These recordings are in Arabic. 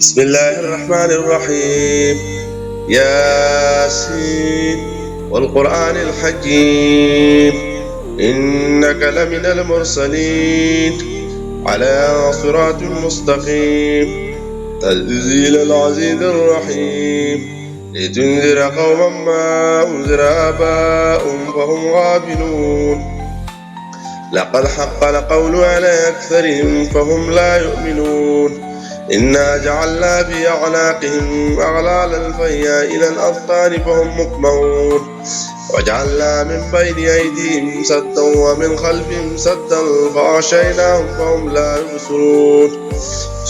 بسم الله الرحمن الرحيم. ياسين والقرآن الحكيم إنك لمن المرسلين على صراط مستقيم تنزيل العزيز الرحيم لتنذر قوما ما أنذر آباؤهم فهم غافلون. لقد حق القول على أكثرهم فهم لا يؤمنون. إنا جعلنا في أعناقهم أغلالا فهي إلى الأذقان فهم مقمحون. وجعلنا من بين أيديهم سدا ومن خلفهم سدا فأغشيناهم فهم لا يبصرون.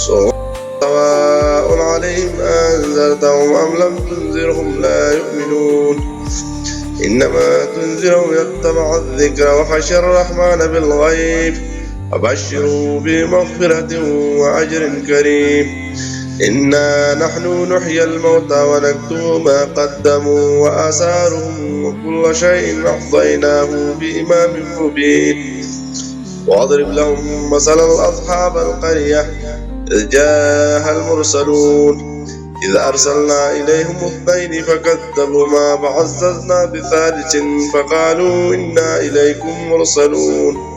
سواء عليهم أنذرتهم أم لم تنذرهم لا يؤمنون. إنما تنذر من اتبع الذكر وخشى الرحمن بالغيب فبشروا بمغفرة وأجر كريم. إنا نحن نحيي الموتى ونكتب ما قدموا وآثارهم وكل شيء أحصيناه بإمام مبين. واضرب لهم مثلا أصحاب القرية إذ جاءها المرسلون إذ أرسلنا إليهم 2 فكذبوهما فعززنا بثالث فقالوا إنا إليكم مرسلون.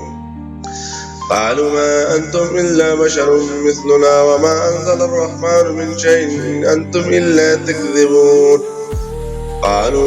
قالوا ما أنتم إلا بشر مثلنا وما أنزل الرحمن من شيء إن أنتم إلا تكذبون. قالوا